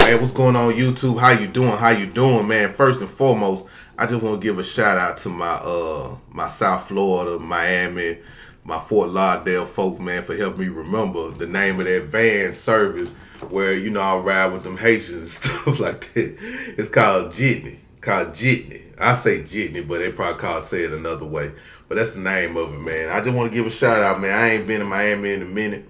Man, what's going on YouTube? How you doing? How you doing, man? First and foremost, I just want to give a shout out to my South Florida, Miami, my Fort Lauderdale folk, man, for helping me remember the name of that van service where, I ride with them Haitians and stuff like that. It's called Jitney. I say Jitney, but they probably say it another way. But that's the name of it, man. I just want to give a shout out, man. I ain't been in Miami in a minute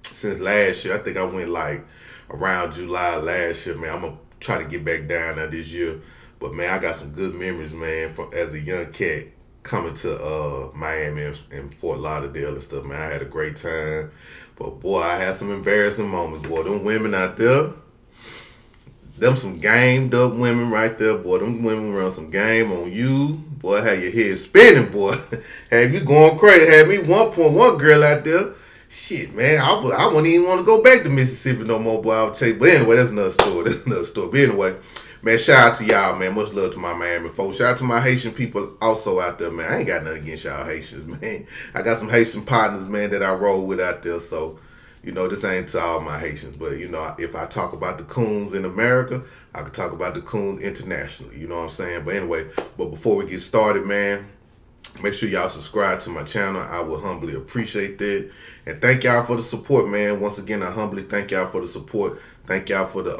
since last year. I think I went like around July last year, man. I'm gonna try to get back down there this year. But man, I got some good memories, man, from as a young cat coming to Miami and Fort Lauderdale and stuff, man. I had a great time. But boy, I had some embarrassing moments, boy. Them women out there, them some gamed up women right there, boy. Them women run some game on you. Boy, had your head spinning, boy. Had you going crazy. Had me 1.1 girl out there. Shit, man, I wouldn't even want to go back to Mississippi no more, boy. I'll tell you. But anyway, that's another story. But anyway, man, shout out to y'all, man. Much love to my Miami folks. Shout out to my Haitian people also out there, man. I ain't got nothing against y'all Haitians, man. I got some Haitian partners, man, that I roll with out there. So, this ain't to all my Haitians. But, if I talk about the coons in America, I can talk about the coons internationally. You know what I'm saying? But anyway, before we get started, man, make sure y'all subscribe to my channel. I will humbly appreciate that. And thank y'all for the support, man. Once again, I humbly thank y'all for the support. Thank y'all for the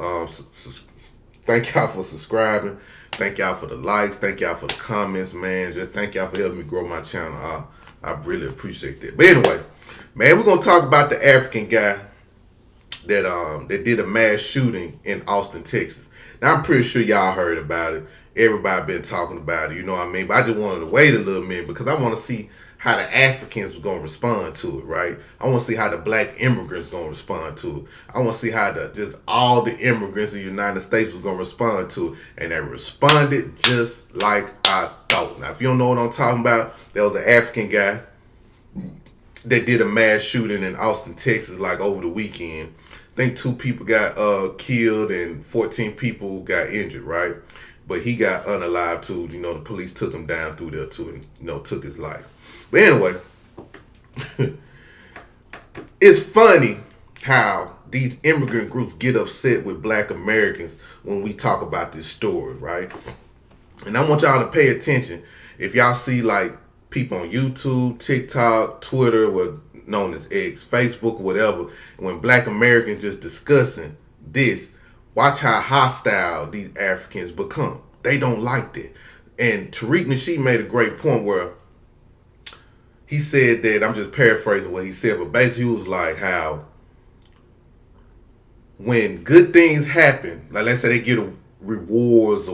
thank y'all for subscribing. Thank y'all for the likes. Thank y'all for the comments, man. Just thank y'all for helping me grow my channel. I really appreciate that. But anyway, man, we're gonna talk about the African guy that did a mass shooting in Austin, Texas. Now I'm pretty sure y'all heard about it. Everybody been talking about it, you know what I mean? But I just wanted to wait a little minute because I want to see how the Africans was going to respond to it, right? I want to see how the black immigrants going to respond to it. I want to see how just all the immigrants in the United States was going to respond to it. And they responded just like I thought. Now, if you don't know what I'm talking about, there was an African guy that did a mass shooting in Austin, Texas, like over the weekend. I think 2 people got killed and 14 people got injured, right? But he got unalived too. The police took him down through there too and, took his life. But anyway, it's funny how these immigrant groups get upset with black Americans when we talk about this story, right? And I want y'all to pay attention. If y'all see like people on YouTube, TikTok, Twitter, what known as X, Facebook, or whatever, when black Americans just discussing this, watch how hostile these Africans become. They don't like that. And Tariq Nasheed made a great point where he said that, I'm just paraphrasing what he said, but basically he was like how when good things happen, like let's say they get awards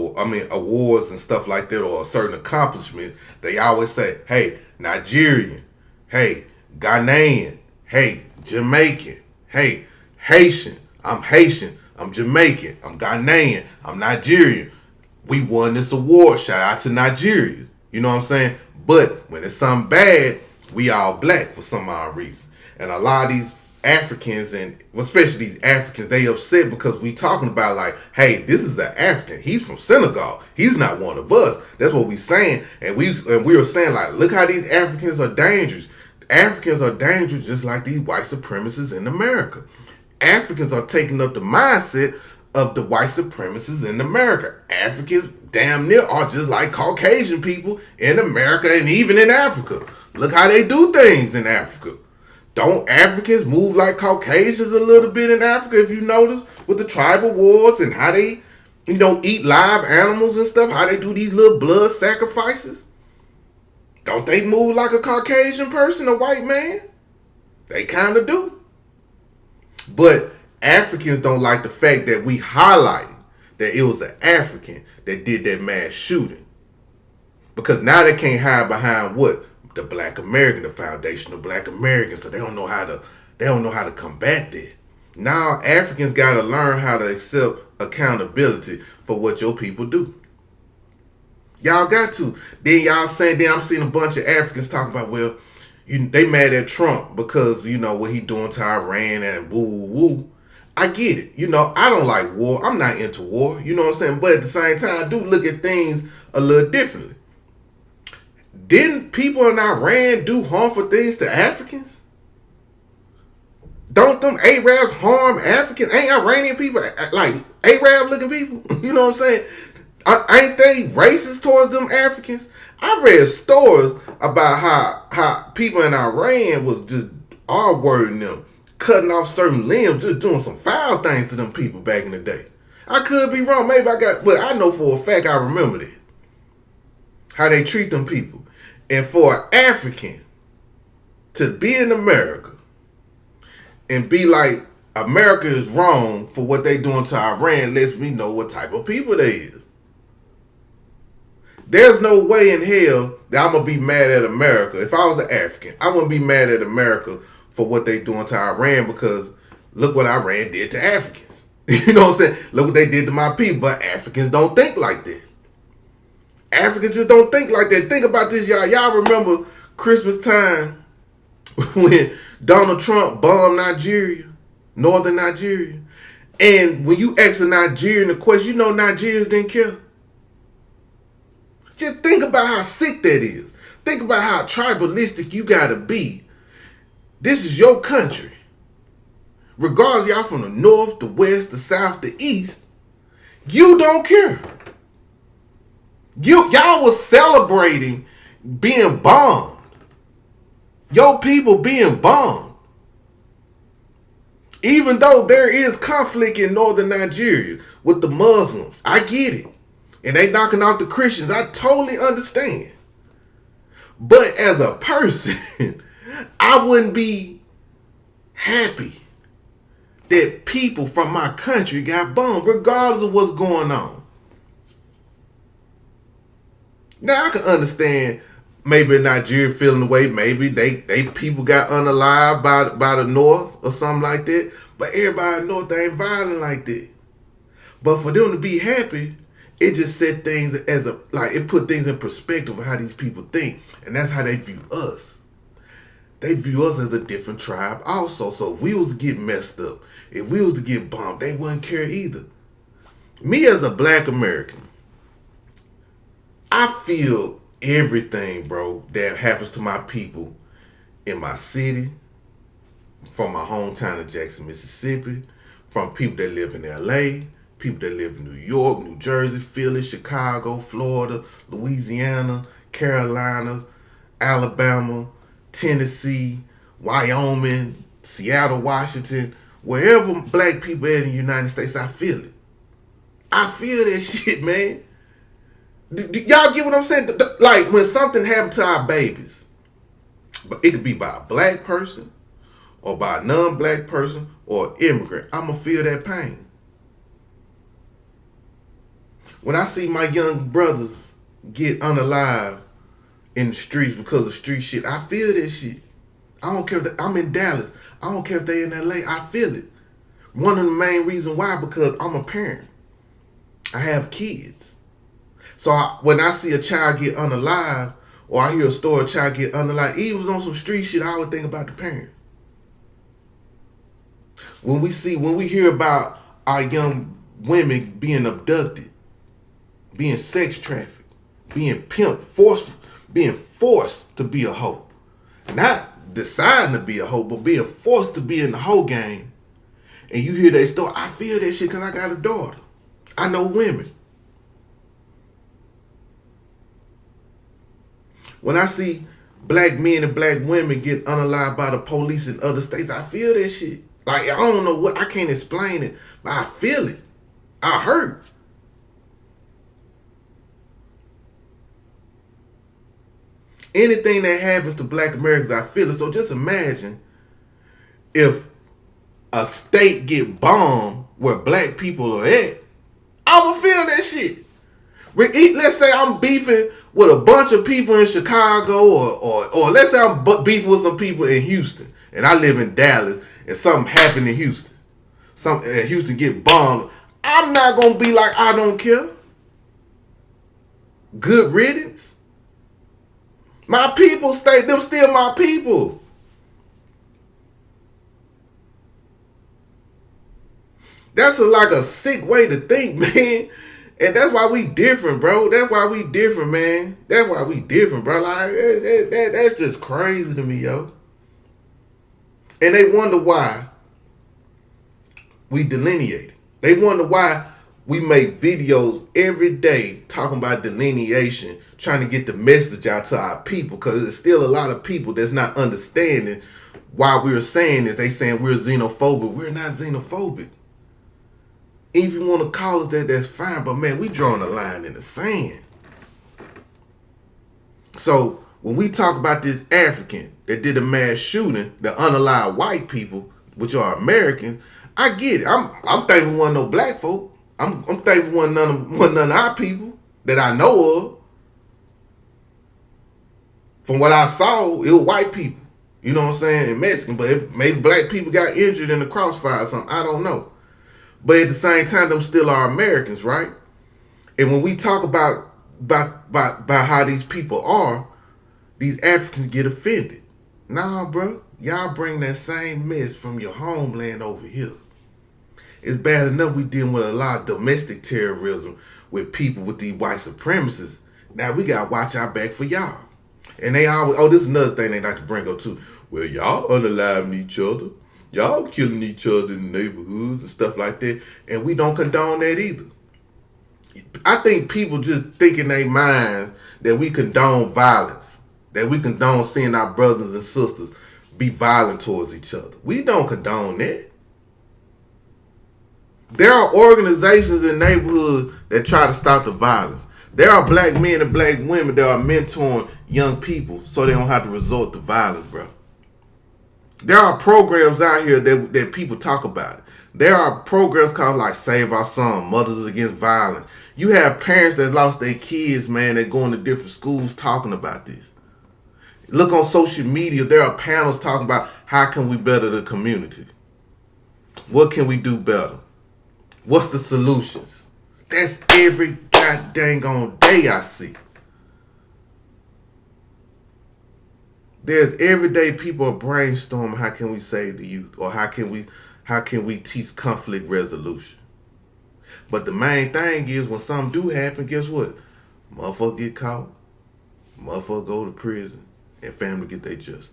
and stuff like that, or a certain accomplishment, they always say, hey, Nigerian, hey, Ghanaian, hey, Jamaican, hey, Haitian, I'm Jamaican, I'm Ghanaian, I'm Nigerian. We won this award. Shout out to Nigeria. You know what I'm saying? But when it's something bad, we all black for some odd reason. And a lot of these Africans, and especially these Africans, they upset because we talking about like, hey, this is an African. He's from Senegal. He's not one of us. That's what we saying. And we were saying like, look how these Africans are dangerous. Africans are dangerous just like these white supremacists in America. Africans are taking up the mindset of the white supremacists in America. Africans damn near are just like Caucasian people in America and even in Africa. Look how they do things in Africa. Don't Africans move like Caucasians a little bit in Africa, if you notice, with the tribal wars and how they, eat live animals and stuff, how they do these little blood sacrifices? Don't they move like a Caucasian person, a white man? They kind of do. But Africans don't like the fact that we highlighted that it was an African that did that mass shooting. Because now they can't hide behind what? The Black American, the foundation of Black Americans. So they don't know how to combat that. Now Africans gotta learn how to accept accountability for what your people do. Y'all got to. Then I'm seeing a bunch of Africans talking about, well, they mad at Trump because, what he doing to Iran and woo woo woo. I get it. I don't like war. I'm not into war. You know what I'm saying? But at the same time, I do look at things a little differently. Didn't people in Iran do harmful things to Africans? Don't them Arabs harm Africans? Ain't Iranian people like Arab looking people? You know what I'm saying? Ain't they racist towards them Africans? I read stories about how people in Iran was just R-wording them, cutting off certain limbs, just doing some foul things to them people back in the day. I could be wrong. Maybe but I know for a fact I remember that. How they treat them people. And for an African to be in America and be like, America is wrong for what they doing to Iran lets me know what type of people they is. There's no way in hell that I'm going to be mad at America. If I was an African, I wouldn't be mad at America for what they doing to Iran, because look what Iran did to Africans. You know what I'm saying? Look what they did to my people. But Africans don't think like that. Africans just don't think like that. Think about this, y'all. Y'all remember Christmas time when Donald Trump bombed Nigeria, northern Nigeria? And when you ask a Nigerian a question, you know Nigerians didn't care. Just think about how sick that is. Think about how tribalistic you gotta be. This is your country. Regardless, y'all from the north, the west, the south, the east, you don't care. Y'all was celebrating being bombed. Your people being bombed. Even though there is conflict in northern Nigeria with the Muslims. I get it. And they knocking out the Christians. I totally understand. But as a person, I wouldn't be happy that people from my country got bombed, regardless of what's going on. Now I can understand maybe Nigeria feeling the way, maybe they people got unalived by the North or something like that. But everybody in the North ain't violent like that. But for them to be happy, it just set things it put things in perspective of how these people think. And that's how they view us. They view us as a different tribe also. So if we was to get messed up, if we was to get bombed, they wouldn't care either. Me as a black American, I feel everything, bro, that happens to my people in my city, from my hometown of Jackson, Mississippi, from people that live in LA, people that live in New York, New Jersey, Philly, Chicago, Florida, Louisiana, Carolinas, Alabama, Tennessee, Wyoming, Seattle, Washington, wherever black people are in the United States, I feel it. I feel that shit, man. Y'all get what I'm saying? Like when something happened to our babies, but it could be by a black person or by a non-black person or immigrant, I'm going to feel that pain. When I see my young brothers get unalive in the streets because of street shit, I feel that shit. I don't care if I'm in Dallas. I don't care if they in LA. I feel it. One of the main reasons why, because I'm a parent. I have kids. So when I see a child get unalive, or I hear a story of a child get unalive, even on some street shit, I always think about the parent. When we hear about our young women being abducted, being sex trafficked, being pimped, being forced to be a hoe. Not deciding to be a hoe, but being forced to be in the hoe game. And you hear that story, I feel that shit because I got a daughter. I know women. When I see black men and black women get unalived by the police in other states, I feel that shit. Like, I don't know I can't explain it, but I feel it. I hurt. Anything that happens to black Americans, I feel it. So just imagine if a state get bombed where black people are at, I'ma feel that shit. Let's say I'm beefing with a bunch of people in Chicago, or let's say I'm beefing with some people in Houston, and I live in Dallas, and something happened in Houston. Houston get bombed. I'm not gonna be like, I don't care. Good riddance. My people them still my people. That's like a sick way to think, man. And that's why we different, bro. That's why we different, man. That's why we different, bro. Like, that's just crazy to me, yo. And they wonder why We delineate. They wonder why we make videos every day talking about delineation, trying to get the message out to our people, because there's still a lot of people that's not understanding why we're saying this. They saying we're xenophobic. We're not xenophobic. If you want to call us that, that's fine. But man, we drawing a line in the sand. So when we talk about this African that did a mass shooting that unalived white people, which are Americans, I get it. I'm thinking one of no black folk. I'm thinking one none of our people that I know of. From what I saw, it was white people. You know what I'm saying? And Mexican, but maybe black people got injured in the crossfire or something. I don't know. But at the same time, them still are Americans, right? And when we talk about how these people are, these Africans get offended. Nah, bro. Y'all bring that same mess from your homeland over here. It's bad enough we dealing with a lot of domestic terrorism with people with these white supremacists. Now we gotta watch our back for y'all. And they always, this is another thing they like to bring up too. Well, y'all unaliving each other. Y'all killing each other in the neighborhoods and stuff like that. And we don't condone that either. I think people just think in their minds that we condone violence. That we condone seeing our brothers and sisters be violent towards each other. We don't condone that. There are organizations in neighborhoods that try to stop the violence. There are black men and black women that are mentoring young people so they don't have to resort to violence, bro. There are programs out here that people talk about. There are programs called like Save Our Son, Mothers Against Violence. You have parents that lost their kids, man, that go into different schools talking about this. Look on social media, there are panels talking about how can we better the community. What can we do better? What's the solutions? That's every goddamn on day I see. There's everyday people are brainstorming how can we save the youth, or how can we teach conflict resolution. But the main thing is when something do happen, guess what? Motherfucker get caught, motherfucker go to prison, and family get their justice.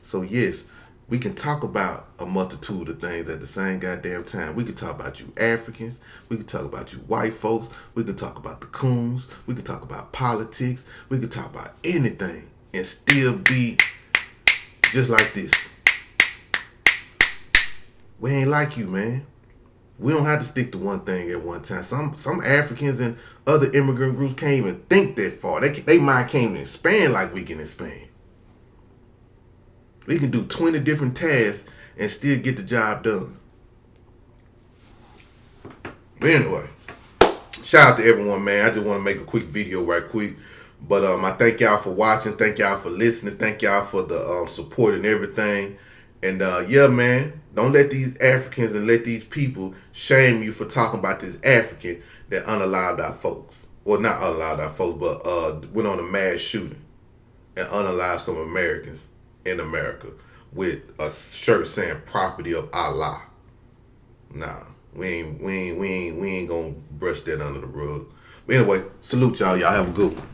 So yes, we can talk about a multitude of things at the same goddamn time. We can talk about you Africans. We can talk about you white folks. We can talk about the coons. We can talk about politics. We can talk about anything and still be just like this. We ain't like you, man. We don't have to stick to one thing at one time. Some Africans and other immigrant groups can't even think that far. They mind can't even expand like we can expand. We can do 20 different tasks and still get the job done. But anyway, shout out to everyone, man. I just want to make a quick video right quick. But I thank y'all for watching. Thank y'all for listening. Thank y'all for the support and everything. And yeah, man, don't let these Africans and let these people shame you for talking about this African that unalived our folks. Well, not unalived our folks, but went on a mass shooting and unalived some Americans in America with a shirt saying "Property of Allah." Nah, we ain't gonna brush that under the rug. But anyway, salute y'all. Y'all have a good one.